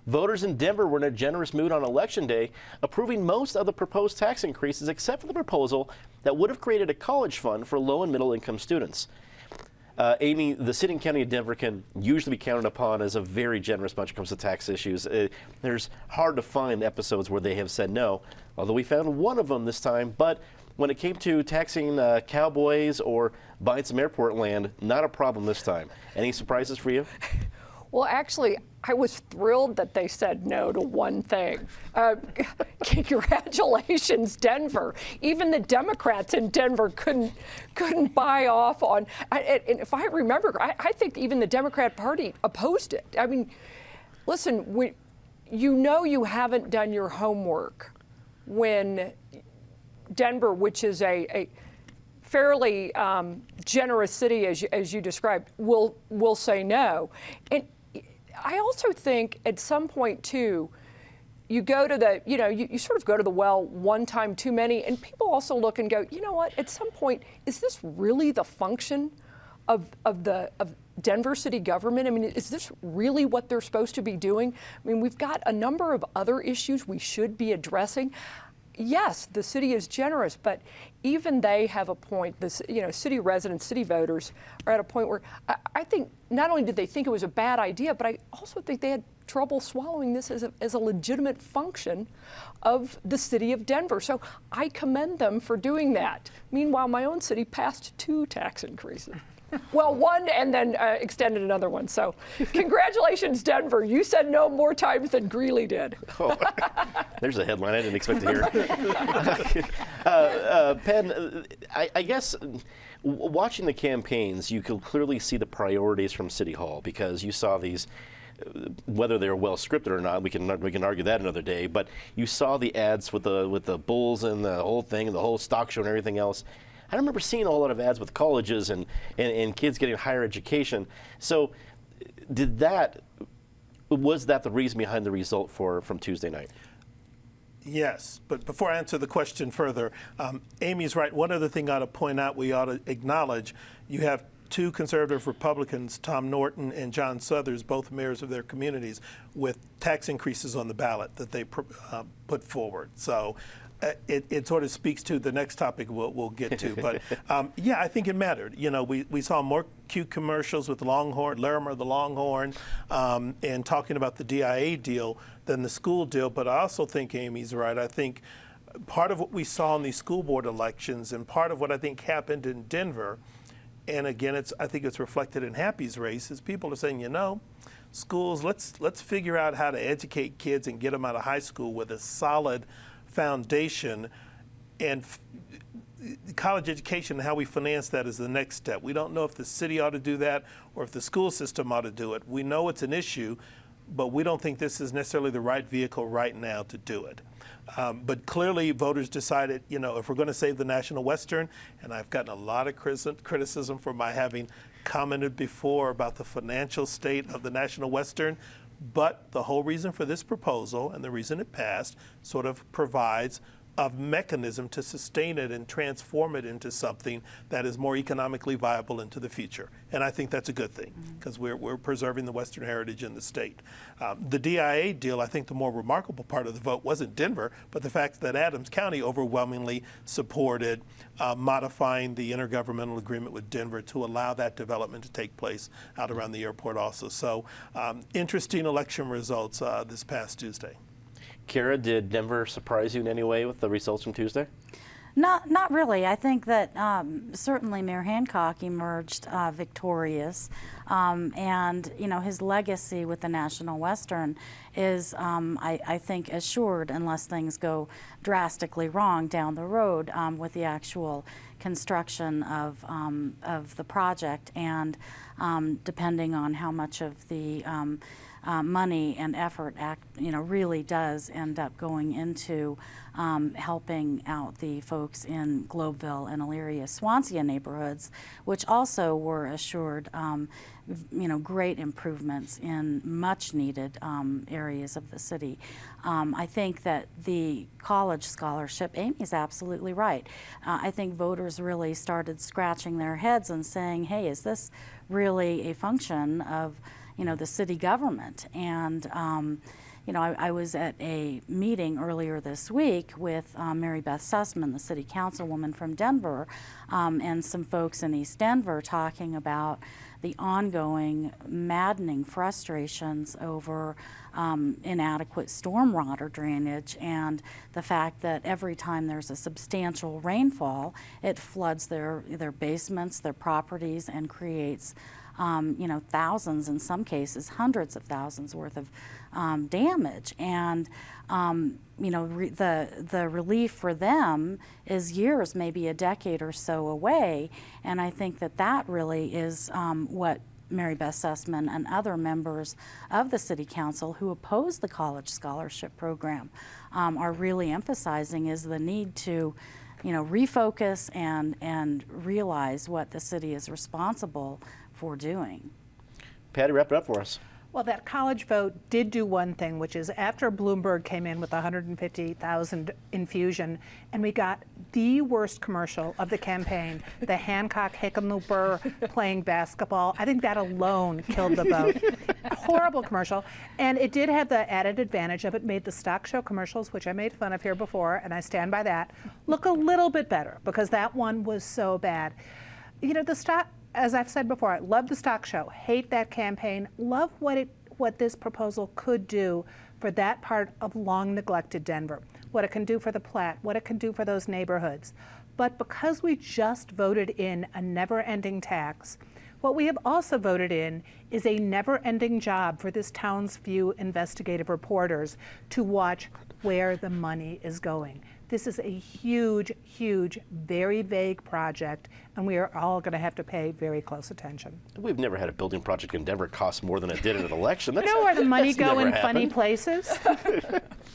Voters in Denver were in a generous mood on Election Day, approving most of the proposed tax increases except for the proposal that would have created a college fund for low and middle income students. Amy, the city and county of Denver can usually be counted upon as a very generous bunch when it comes to tax issues. There's hard to find episodes where they have said no, although we found one of them this time. But when it came to taxing cowboys or buying some airport land, not a problem this time. Any surprises for you? Well, actually, I was thrilled that they said no to one thing. Congratulations, Denver. Even the Democrats in Denver couldn't buy off on. And if I remember, I think even the Democrat Party opposed it. I mean, listen, you know you haven't done your homework when Denver, which is a fairly generous city, as you described, will say no. And I also think at some point, too, you go to the, you sort of go to the well one time too many, and people also look and go, you know what, at some point, is this really the function of Denver city government? I mean, is this really what they're supposed to be doing? I mean, we've got a number of other issues we should be addressing. Yes, the city is generous, but even they have a point. City residents, city voters are at a point where I think not only did they think it was a bad idea, but I also think they had trouble swallowing this as a legitimate function of the city of Denver. So I commend them for doing that. Meanwhile, my own city passed 2 tax increases. Well, one and then extended another one. So congratulations, Denver. You said no more times than Greeley did. Oh, there's a headline I didn't expect to hear. Penn, I guess watching the campaigns, you could clearly see the priorities from City Hall because you saw these, whether they're well scripted or not, we can argue that another day. But you saw the ads with the bulls and the whole thing and the whole stock show and everything else. I don't remember seeing a whole lot of ads with colleges and kids getting higher education. So was that the reason behind the result from Tuesday night? Yes, but before I answer the question further, Amy's right. One other thing I ought to point out, we ought to acknowledge, you have 2 conservative Republicans, Tom Norton and John Suthers, both mayors of their communities, with tax increases on the ballot that they put forward. So it sort of speaks to the next topic we'll get to. But yeah, I think it mattered. We saw more cute commercials with Longhorn, Larimer the Longhorn, and talking about the DIA deal than the school deal. But I also think Amy's right. I think part of what we saw in these school board elections and part of what I think happened in Denver, and again, I think it's reflected in Happy's race, is people are saying, schools, let's figure out how to educate kids and get them out of high school with a solid foundation, and college education and how we finance that is the next step. We don't know if the city ought to do that or if the school system ought to do it. We know it's an issue, but we don't think this is necessarily the right vehicle right now to do it. But clearly voters decided, if we're going to save the National Western, and I've gotten a lot of criticism for my having commented before about the financial state of the National Western, but the whole reason for this proposal and the reason it passed sort of provides a mechanism to sustain it and transform it into something that is more economically viable into the future. And I think that's a good thing because we're preserving the Western heritage in the state. The DIA deal, I think the more remarkable part of the vote wasn't Denver, but the fact that Adams County overwhelmingly supported modifying the intergovernmental agreement with Denver to allow that development to take place out around the airport also. So interesting election results this past Tuesday. Kara, did Denver surprise you in any way with the results from Tuesday? Not really. I think that certainly Mayor Hancock emerged victorious, and his legacy with the National Western is, I think, assured unless things go drastically wrong down the road with the actual construction of the project, and depending on how much of the money and effort really does end up going into helping out the folks in Globeville and Elyria, Swansea neighborhoods, which also were assured great improvements in much needed areas of the city. I think that the college scholarship, Amy's absolutely right. I think voters really started scratching their heads and saying, hey, is this really a function of the city government? And you know, I was at a meeting earlier this week with Mary Beth Sussman, the city councilwoman from Denver, and some folks in East Denver talking about the ongoing maddening frustrations over inadequate stormwater drainage and the fact that every time there's a substantial rainfall, it floods their basements, their properties, and creates you know, thousands, in some cases hundreds of thousands worth of damage. And you know, the relief for them is years, maybe a decade or so away. And I think that that really is what Mary Beth Sussman and other members of the City Council who oppose the college scholarship program are really emphasizing, is the need to, you know, refocus and realize what the city is responsible for doing. Patty, wrap it up for us. Well, that college vote did do one thing, which is after Bloomberg came in with 150,000 infusion, and we got the worst commercial of the campaign, the Hancock Hickenlooper playing basketball. I think that alone killed the vote. Horrible commercial. And it did have the added advantage of it made the stock show commercials, which I made fun of here before, and I stand by that, look a little bit better, because that one was so bad. You know, the stock, as I've said before, I love the stock show, hate that campaign, love what this proposal could do for that part of long neglected Denver, what it can do for the Platte, what it can do for those neighborhoods. But because we just voted in a never-ending tax, what we have also voted in is a never-ending job for this town's few investigative reporters to watch where the money is going. This is a huge, huge, very vague project, and we are all going to have to pay very close attention. We've never had a building project in Denver cost more than it did in an election. You know where the money that's go never in funny happened. places?